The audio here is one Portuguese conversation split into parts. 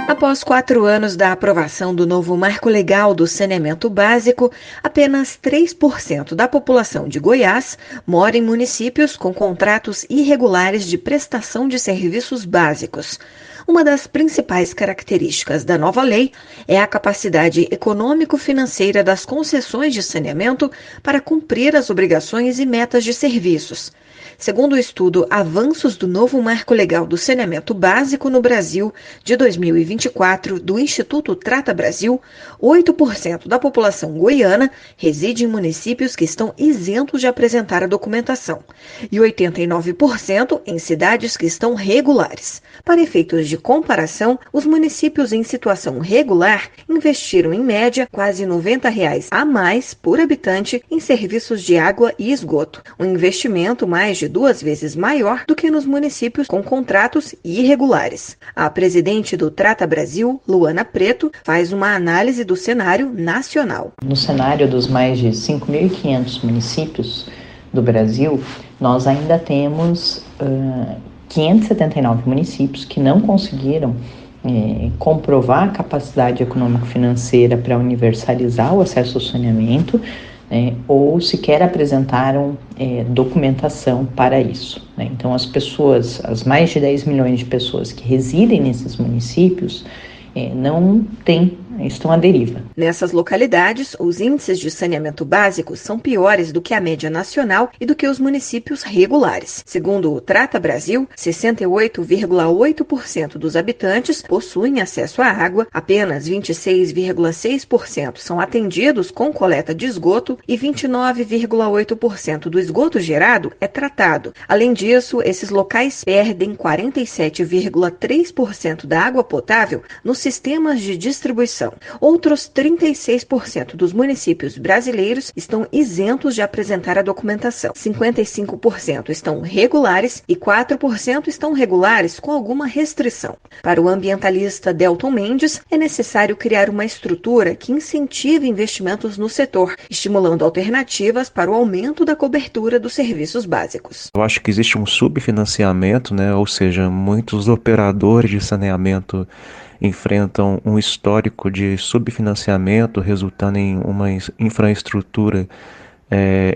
Após 4 anos da aprovação do novo Marco Legal do Saneamento Básico, apenas 3% da população de Goiás mora em municípios com contratos irregulares de prestação de serviços básicos. Uma das principais características da nova lei é a capacidade econômico-financeira das concessões de saneamento para cumprir as obrigações e metas de serviços. Segundo o estudo Avanços do Novo Marco Legal do Saneamento Básico no Brasil, de 2024, do Instituto Trata Brasil, 8% da população goiana reside em municípios que estão isentos de apresentar a documentação e 89% em cidades que estão regulares. Para efeitos de comparação, os municípios em situação regular investiram, em média, quase R$ 90 a mais por habitante em serviços de água e esgoto, um investimento mais de 2 vezes maior do que nos municípios com contratos irregulares. A presidente do Trata Brasil, Luana Preto, faz uma análise do cenário nacional. No cenário dos mais de 5.500 municípios do Brasil, nós ainda temos 579 municípios que não conseguiram comprovar a capacidade econômico-financeira para universalizar o acesso ao saneamento, ou sequer apresentaram documentação para isso. Então, as mais de 10 milhões de pessoas que residem nesses municípios estão à deriva. Nessas localidades, os índices de saneamento básico são piores do que a média nacional e do que os municípios regulares. Segundo o Trata Brasil, 68,8% dos habitantes possuem acesso à água, apenas 26,6% são atendidos com coleta de esgoto e 29,8% do esgoto gerado é tratado. Além disso, esses locais perdem 47,3% da água potável nos sistemas de distribuição. Outros 36% dos municípios brasileiros estão isentos de apresentar a documentação. 55% estão regulares e 4% estão regulares com alguma restrição. Para o ambientalista Delton Mendes, é necessário criar uma estrutura que incentive investimentos no setor, estimulando alternativas para o aumento da cobertura dos serviços básicos. Eu acho que existe um subfinanciamento, ou seja, muitos operadores de saneamento enfrentam um histórico de subfinanciamento, resultando em uma infraestrutura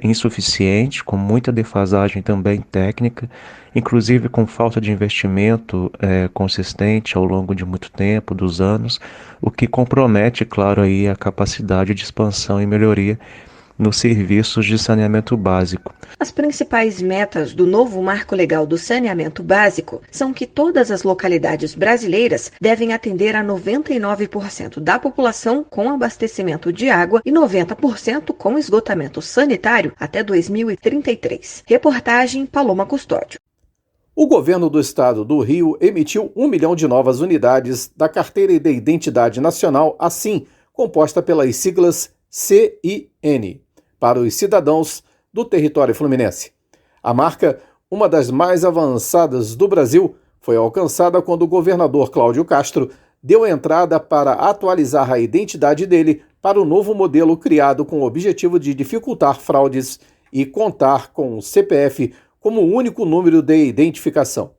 insuficiente, com muita defasagem também técnica, inclusive com falta de investimento consistente ao longo de muito tempo, dos anos, o que compromete, claro, aí a capacidade de expansão e melhoria nos serviços de saneamento básico. As principais metas do novo Marco Legal do Saneamento Básico são que todas as localidades brasileiras devem atender a 99% da população com abastecimento de água e 90% com esgotamento sanitário até 2033. Reportagem Paloma Custódio. O governo do estado do Rio emitiu 1 milhão de novas unidades da Carteira de Identidade Nacional, assim, composta pelas siglas CIN, para os cidadãos do território fluminense. A marca, uma das mais avançadas do Brasil, foi alcançada quando o governador Cláudio Castro deu entrada para atualizar a identidade dele para o novo modelo criado com o objetivo de dificultar fraudes e contar com o CPF como o único número de identificação.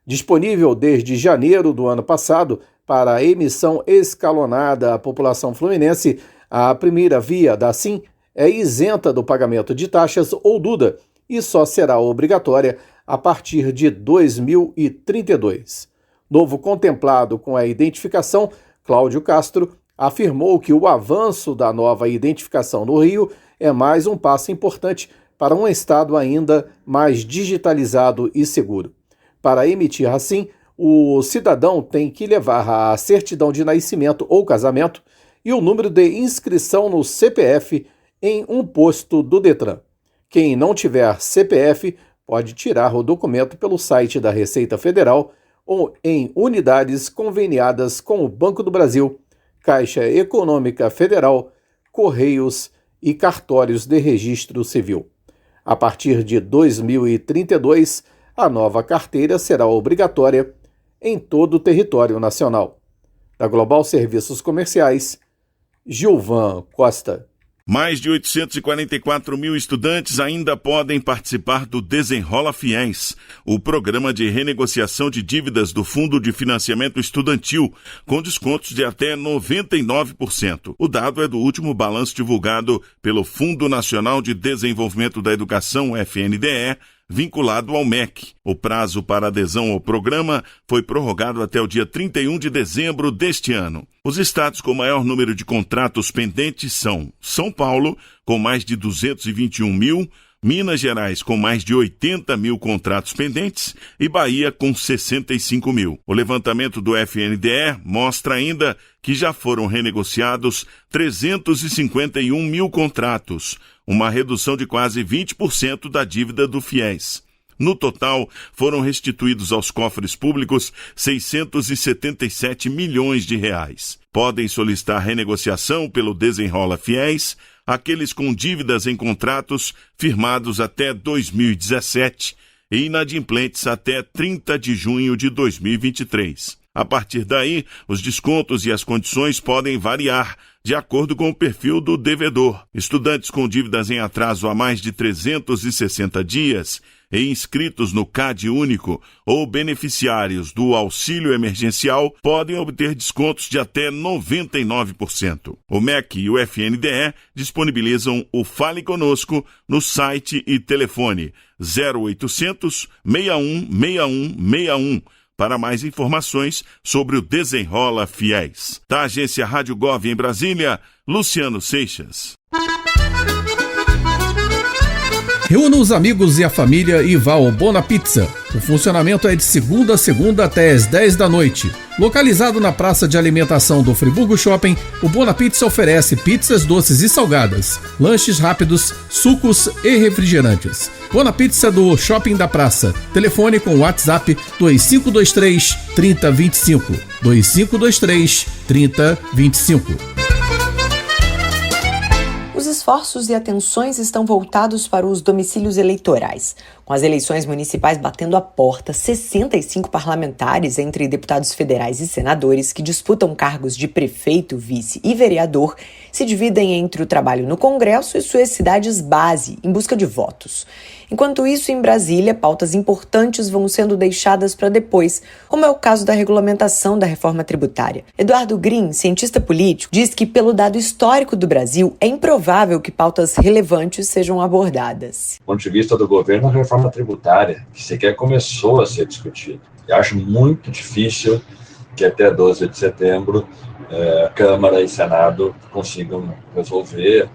Disponível desde janeiro do ano passado para a emissão escalonada à população fluminense, a primeira via da SIM é isenta do pagamento de taxas ou DUDA e só será obrigatória a partir de 2032. Novo contemplado com a identificação, Cláudio Castro afirmou que o avanço da nova identificação no Rio é mais um passo importante para um estado ainda mais digitalizado e seguro. Para emitir a SIM, o cidadão tem que levar a certidão de nascimento ou casamento e o número de inscrição no CPF em um posto do Detran. Quem não tiver CPF pode tirar o documento pelo site da Receita Federal ou em unidades conveniadas com o Banco do Brasil, Caixa Econômica Federal, Correios e cartórios de registro civil. A partir de 2032, a nova carteira será obrigatória em todo o território nacional. Da Global Serviços Comerciais, Gilvan Costa. Mais de 844 mil estudantes ainda podem participar do Desenrola Fiéis, o programa de renegociação de dívidas do Fundo de Financiamento Estudantil, com descontos de até 99%. O dado é do último balanço divulgado pelo Fundo Nacional de Desenvolvimento da Educação, FNDE, vinculado ao MEC. O prazo para adesão ao programa foi prorrogado até o dia 31 de dezembro deste ano. Os estados com maior número de contratos pendentes são São Paulo, com mais de 221 mil, Minas Gerais, com mais de 80 mil contratos pendentes, e Bahia, com 65 mil. O levantamento do FNDE mostra ainda que já foram renegociados 351 mil contratos, uma redução de quase 20% da dívida do FIES. No total, foram restituídos aos cofres públicos 677 milhões de reais. Podem solicitar renegociação pelo Desenrola Fiéis aqueles com dívidas em contratos firmados até 2017 e inadimplentes até 30 de junho de 2023. A partir daí, os descontos e as condições podem variar de acordo com o perfil do devedor. Estudantes com dívidas em atraso há mais de 360 dias e inscritos no CAD único ou beneficiários do auxílio emergencial podem obter descontos de até 99%. O MEC e o FNDE disponibilizam o Fale Conosco no site e telefone 0800 61 61 61 para mais informações sobre o Desenrola Fiéis. Da agência Rádio Gov em Brasília, Luciano Seixas. Reúna os amigos e a família e vá ao Bona Pizza. O funcionamento é de segunda a segunda até às 10 da noite. Localizado na praça de alimentação do Friburgo Shopping, o Bona Pizza oferece pizzas doces e salgadas, lanches rápidos, sucos e refrigerantes. Bona Pizza do Shopping da Praça. Telefone com WhatsApp 2523 3025. 2523 3025. Os esforços e atenções estão voltados para os domicílios eleitorais. Com as eleições municipais batendo a porta, 65 parlamentares, entre deputados federais e senadores, que disputam cargos de prefeito, vice e vereador, se dividem entre o trabalho no Congresso e suas cidades base, em busca de votos. Enquanto isso, em Brasília, pautas importantes vão sendo deixadas para depois, como é o caso da regulamentação da reforma tributária. Eduardo Green, cientista político, diz que, pelo dado histórico do Brasil, é improvável que pautas relevantes sejam abordadas. Do ponto de vista do governo, a reforma tributária, que sequer começou a ser discutida. Eu acho muito difícil que até 12 de setembro Câmara e Senado consigam resolver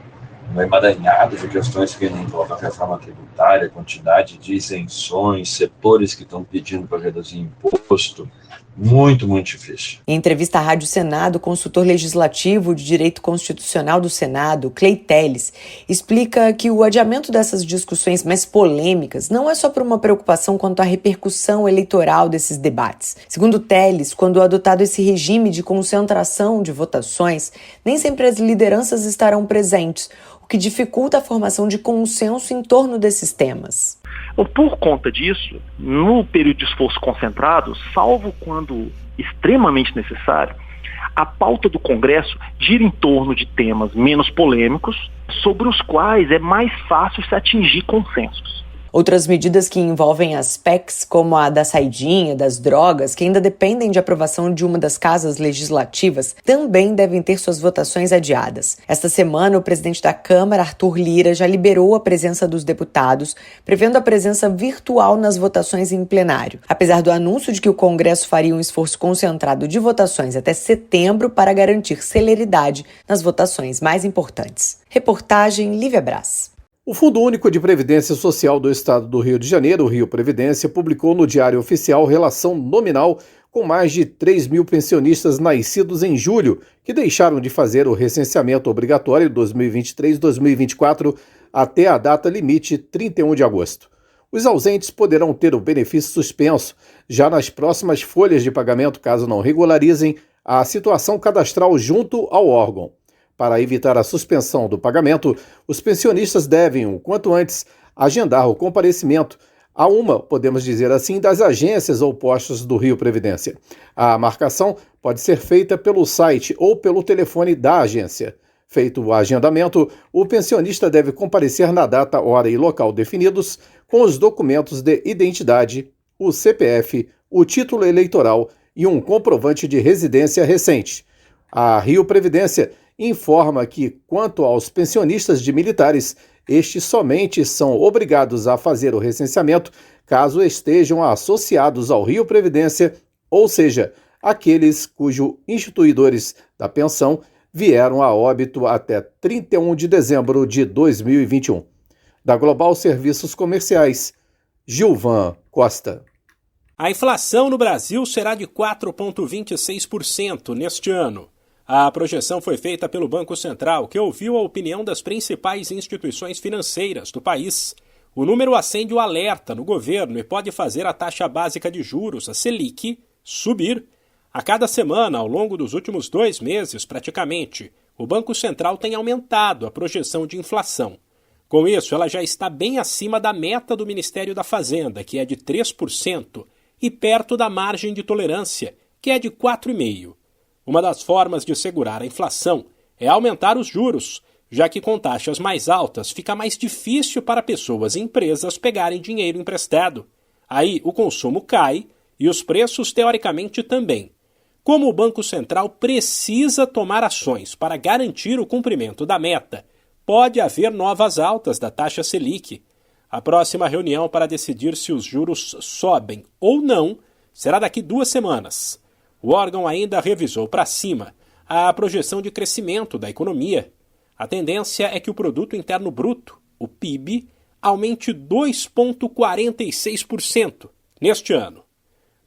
um emaranhado de questões que envolvem a reforma tributária, quantidade de isenções, setores que estão pedindo para reduzir imposto. Muito, muito difícil. Em entrevista à Rádio Senado, o consultor legislativo de Direito Constitucional do Senado, Clay Telles, explica que o adiamento dessas discussões mais polêmicas não é só por uma preocupação quanto à repercussão eleitoral desses debates. Segundo Telles, quando adotado esse regime de concentração de votações, nem sempre as lideranças estarão presentes, o que dificulta a formação de consenso em torno desses temas. Por conta disso, no período de esforço concentrado, salvo quando extremamente necessário, a pauta do Congresso gira em torno de temas menos polêmicos, sobre os quais é mais fácil se atingir consensos. Outras medidas que envolvem as PECs, como a da saidinha, das drogas, que ainda dependem de aprovação de uma das casas legislativas, também devem ter suas votações adiadas. Esta semana, o presidente da Câmara, Arthur Lira, já liberou a presença dos deputados, prevendo a presença virtual nas votações em plenário. Apesar do anúncio de que o Congresso faria um esforço concentrado de votações até setembro para garantir celeridade nas votações mais importantes. Reportagem Lívia Brás. O Fundo Único de Previdência Social do Estado do Rio de Janeiro, o Rio Previdência, publicou no Diário Oficial relação nominal com mais de 3 mil pensionistas nascidos em julho, que deixaram de fazer o recenseamento obrigatório 2023-2024 até a data limite 31 de agosto. Os ausentes poderão ter o benefício suspenso já nas próximas folhas de pagamento caso não regularizem a situação cadastral junto ao órgão. Para evitar a suspensão do pagamento, os pensionistas devem, o quanto antes, agendar o comparecimento a uma, podemos dizer assim, das agências ou postos do Rio Previdência. A marcação pode ser feita pelo site ou pelo telefone da agência. Feito o agendamento, o pensionista deve comparecer na data, hora e local definidos, com os documentos de identidade, o CPF, o título eleitoral e um comprovante de residência recente. A Rio Previdência informa que, quanto aos pensionistas de militares, estes somente são obrigados a fazer o recenseamento caso estejam associados ao Rio Previdência, ou seja, aqueles cujos instituidores da pensão vieram a óbito até 31 de dezembro de 2021. Da Global Serviços Comerciais, Gilvan Costa. A inflação no Brasil será de 4,26% neste ano. A projeção foi feita pelo Banco Central, que ouviu a opinião das principais instituições financeiras do país. O número acende o alerta no governo e pode fazer a taxa básica de juros, a Selic, subir. A cada semana, ao longo dos últimos 2 meses, praticamente, o Banco Central tem aumentado a projeção de inflação. Com isso, ela já está bem acima da meta do Ministério da Fazenda, que é de 3%, e perto da margem de tolerância, que é de 4,5%. Uma das formas de segurar a inflação é aumentar os juros, já que com taxas mais altas fica mais difícil para pessoas e empresas pegarem dinheiro emprestado. Aí o consumo cai e os preços teoricamente também. Como o Banco Central precisa tomar ações para garantir o cumprimento da meta, pode haver novas altas da taxa Selic. A próxima reunião para decidir se os juros sobem ou não será daqui 2 semanas. O órgão ainda revisou para cima a projeção de crescimento da economia. A tendência é que o Produto Interno Bruto, o PIB, aumente 2,46% neste ano.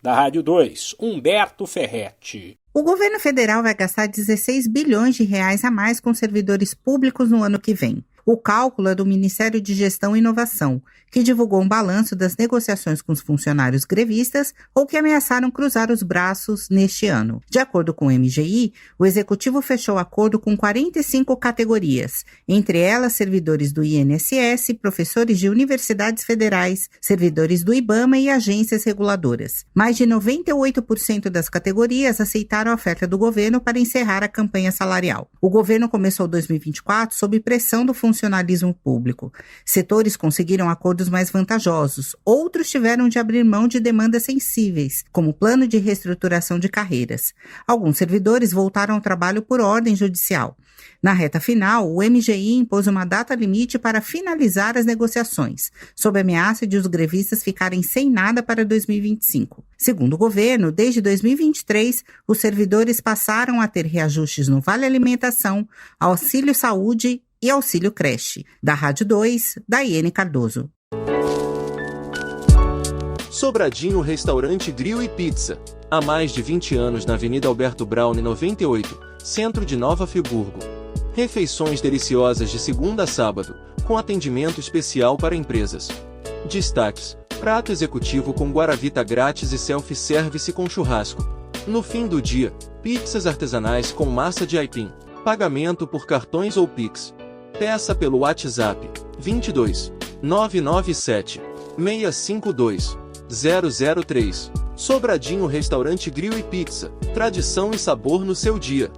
Da Rádio 2, Humberto Ferretti. O governo federal vai gastar 16 bilhões de reais a mais com servidores públicos no ano que vem. O cálculo é do Ministério de Gestão e Inovação, que divulgou um balanço das negociações com os funcionários grevistas ou que ameaçaram cruzar os braços neste ano. De acordo com o MGI, o Executivo fechou acordo com 45 categorias, entre elas servidores do INSS, professores de universidades federais, servidores do IBAMA e agências reguladoras. Mais de 98% das categorias aceitaram a oferta do governo para encerrar a campanha salarial. O governo começou 2024 sob pressão do funcionalismo público. Setores conseguiram acordos mais vantajosos, outros tiveram de abrir mão de demandas sensíveis, como o plano de reestruturação de carreiras. Alguns servidores voltaram ao trabalho por ordem judicial. Na reta final, o MGI impôs uma data limite para finalizar as negociações, sob ameaça de os grevistas ficarem sem nada para 2025. Segundo o governo, desde 2023, os servidores passaram a ter reajustes no Vale Alimentação, Auxílio Saúde e Auxílio Creche. Da Rádio 2, Daiane Cardoso. Sobradinho Restaurante Grill e Pizza. Há mais de 20 anos na Avenida Alberto Braune 98, centro de Nova Friburgo. Refeições deliciosas de segunda a sábado, com atendimento especial para empresas. Destaques: prato executivo com guaravita grátis e self-service com churrasco. No fim do dia, pizzas artesanais com massa de aipim. Pagamento por cartões ou Pix. Peça pelo WhatsApp 22 997 652 003. Sobradinho Restaurante Grill e Pizza. Tradição e sabor no seu dia.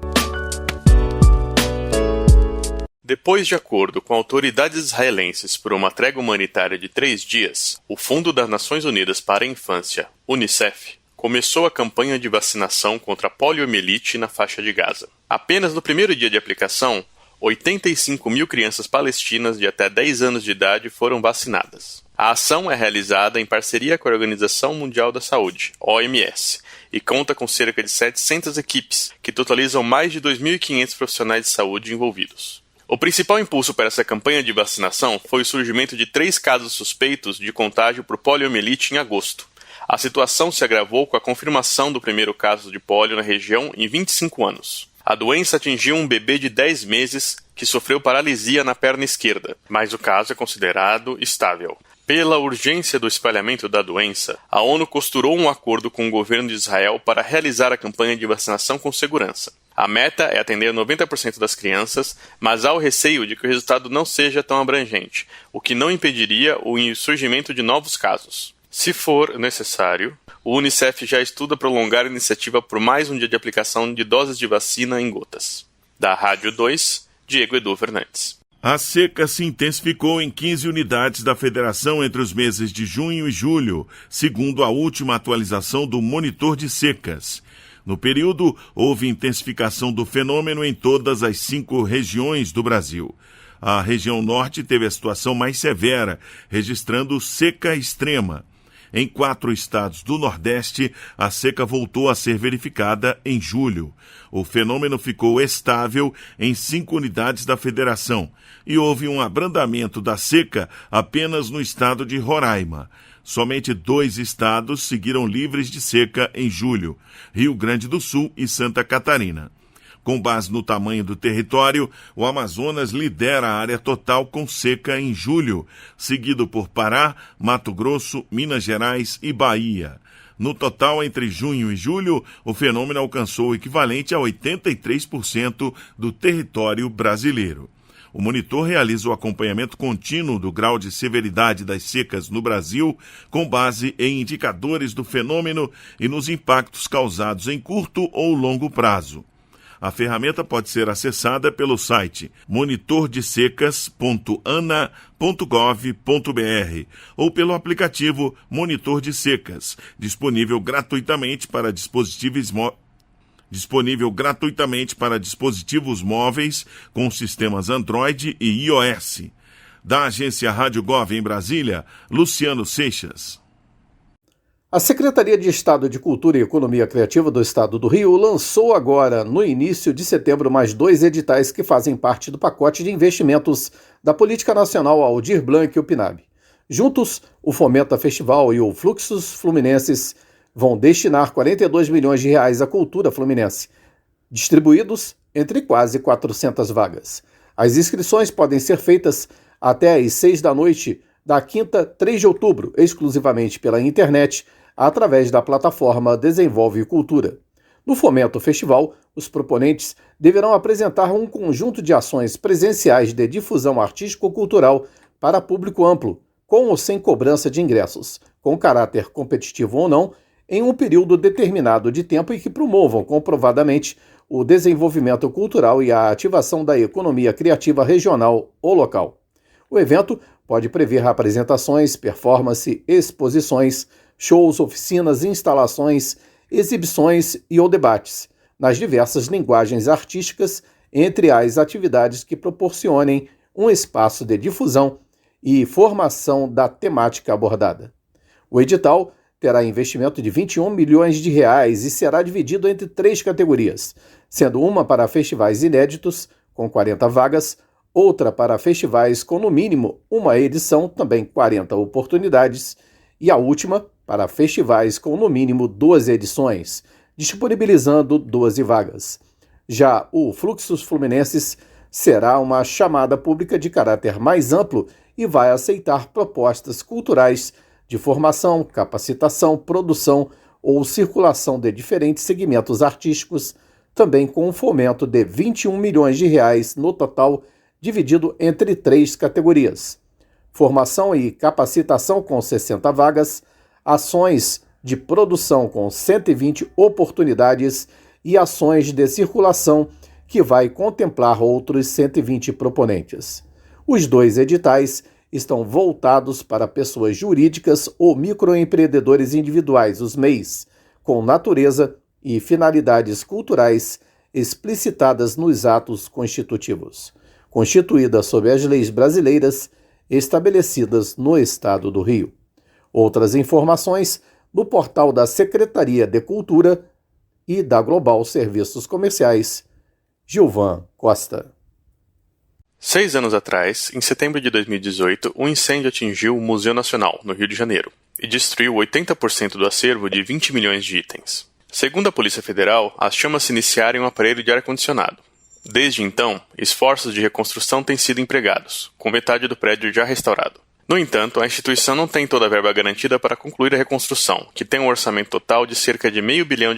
Depois de acordo com autoridades israelenses por uma trégua humanitária de 3 dias, o Fundo das Nações Unidas para a Infância, UNICEF, começou a campanha de vacinação contra a poliomielite na faixa de Gaza. Apenas no primeiro dia de aplicação, 85 mil crianças palestinas de até 10 anos de idade foram vacinadas. A ação é realizada em parceria com a Organização Mundial da Saúde, OMS, e conta com cerca de 700 equipes, que totalizam mais de 2.500 profissionais de saúde envolvidos. O principal impulso para essa campanha de vacinação foi o surgimento de 3 casos suspeitos de contágio por poliomielite em agosto. A situação se agravou com a confirmação do primeiro caso de pólio na região em 25 anos. A doença atingiu um bebê de 10 meses que sofreu paralisia na perna esquerda, mas o caso é considerado estável. Pela urgência do espalhamento da doença, a ONU costurou um acordo com o governo de Israel para realizar a campanha de vacinação com segurança. A meta é atender 90% das crianças, mas há o receio de que o resultado não seja tão abrangente, o que não impediria o surgimento de novos casos. Se for necessário, o Unicef já estuda prolongar a iniciativa por mais um dia de aplicação de doses de vacina em gotas. Da Rádio 2, Diego Edu Fernandes. A seca se intensificou em 15 unidades da federação entre os meses de junho e julho, segundo a última atualização do Monitor de Secas. No período, houve intensificação do fenômeno em todas as 5 regiões do Brasil. A região norte teve a situação mais severa, registrando seca extrema. Em 4 estados do Nordeste, a seca voltou a ser verificada em julho. O fenômeno ficou estável em 5 unidades da federação e houve um abrandamento da seca apenas no estado de Roraima. Somente 2 estados seguiram livres de seca em julho, Rio Grande do Sul e Santa Catarina. Com base no tamanho do território, o Amazonas lidera a área total com seca em julho, seguido por Pará, Mato Grosso, Minas Gerais e Bahia. No total, entre junho e julho, o fenômeno alcançou o equivalente a 83% do território brasileiro. O monitor realiza o acompanhamento contínuo do grau de severidade das secas no Brasil, com base em indicadores do fenômeno e nos impactos causados em curto ou longo prazo. A ferramenta pode ser acessada pelo site monitordesecas.ana.gov.br ou pelo aplicativo Monitor de Secas, disponível gratuitamente para dispositivos móveis com sistemas Android e iOS. Da agência Rádio Gov em Brasília, Luciano Seixas. A Secretaria de Estado de Cultura e Economia Criativa do Estado do Rio lançou agora, no início de setembro, mais 2 editais que fazem parte do pacote de investimentos da Política Nacional Aldir Blanc e o PNAB. Juntos, o Fomenta Festival e o Fluxos Fluminenses vão destinar 42 milhões de reais à cultura fluminense, distribuídos entre quase 400 vagas. As inscrições podem ser feitas até às 6 da noite da quinta, 3 de outubro, exclusivamente pela internet, através da plataforma Desenvolve Cultura. No Fomento Festival, os proponentes deverão apresentar um conjunto de ações presenciais de difusão artístico-cultural para público amplo, com ou sem cobrança de ingressos, com caráter competitivo ou não, em um período determinado de tempo e que promovam comprovadamente o desenvolvimento cultural e a ativação da economia criativa regional ou local. O evento pode prever apresentações, performance, exposições, shows, oficinas, instalações, exibições e ou debates, nas diversas linguagens artísticas, entre as atividades que proporcionem um espaço de difusão e formação da temática abordada. O edital terá investimento de 21 milhões de reais e será dividido entre 3 categorias, sendo uma para festivais inéditos, com 40 vagas, outra para festivais com no mínimo uma edição, também 40 oportunidades, e a última para festivais com no mínimo 12 edições, disponibilizando 12 vagas. Já o Fluxos Fluminenses será uma chamada pública de caráter mais amplo e vai aceitar propostas culturais de formação, capacitação, produção ou circulação de diferentes segmentos artísticos, também com um fomento de 21 milhões de reais no total, dividido entre 3 categorias: formação e capacitação com 60 vagas, ações de produção com 120 oportunidades e ações de circulação, que vai contemplar outros 120 proponentes. Os 2 editais estão voltados para pessoas jurídicas ou microempreendedores individuais, os MEIs, com natureza e finalidades culturais explicitadas nos atos constitutivos, constituída sob as leis brasileiras estabelecidas no Estado do Rio. Outras informações no portal da Secretaria de Cultura e da Global Serviços Comerciais. Gilvan Costa. 6 anos atrás, em setembro de 2018, um incêndio atingiu o Museu Nacional, no Rio de Janeiro. e destruiu 80% do acervo de 20 milhões de itens. Segundo a Polícia Federal, as chamas se iniciaram em um aparelho de ar-condicionado. Desde então, esforços de reconstrução têm sido empregados, com metade do prédio já restaurado. No entanto, a instituição não tem toda a verba garantida para concluir a reconstrução, que tem um orçamento total de cerca de R$500 milhão.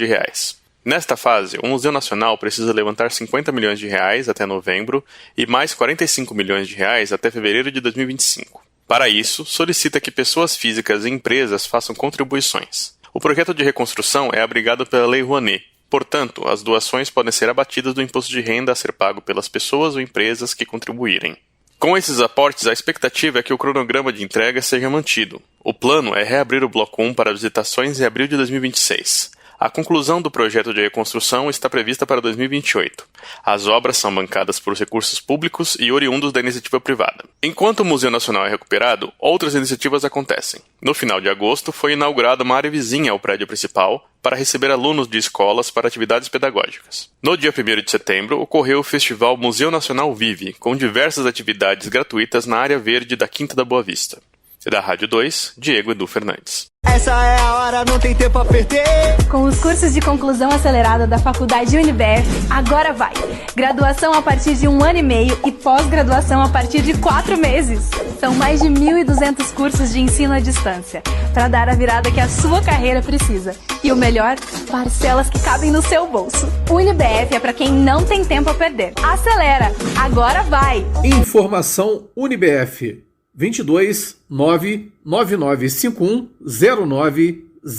Nesta fase, o Museu Nacional precisa levantar 50 milhões de reais até novembro e mais 45 milhões de reais até fevereiro de 2025. Para isso, solicita que pessoas físicas e empresas façam contribuições. O projeto de reconstrução é abrigado pela Lei Rouanet. Portanto, as doações podem ser abatidas do imposto de renda a ser pago pelas pessoas ou empresas que contribuírem. Com esses aportes, a expectativa é que o cronograma de entrega seja mantido. O plano é reabrir o Bloco 1 para visitações em abril de 2026. A conclusão do projeto de reconstrução está prevista para 2028. As obras são bancadas por recursos públicos e oriundos da iniciativa privada. Enquanto o Museu Nacional é recuperado, outras iniciativas acontecem. No final de agosto, foi inaugurada uma área vizinha ao prédio principal para receber alunos de escolas para atividades pedagógicas. No dia 1º de setembro, ocorreu o Festival Museu Nacional Vive, com diversas atividades gratuitas na área verde da Quinta da Boa Vista. Da Rádio 2, Diego Edu Fernandes. Essa é a hora, não tem tempo a perder. Com os cursos de conclusão acelerada da Faculdade UniBF, agora vai. Graduação a partir de 1 ano e meio e pós-graduação a partir de 4 meses. São mais de 1.200 cursos de ensino à distância, para dar a virada que a sua carreira precisa. E o melhor, parcelas que cabem no seu bolso. UniBF é para quem não tem tempo a perder. Acelera, agora vai. Informação UniBF 22 99951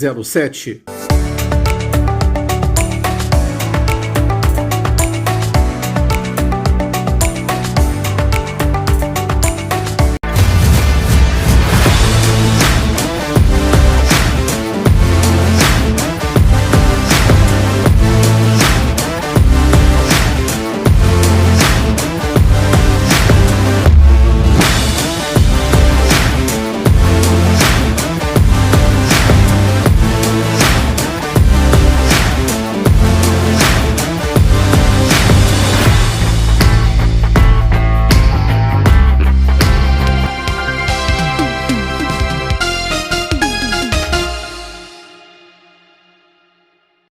0907.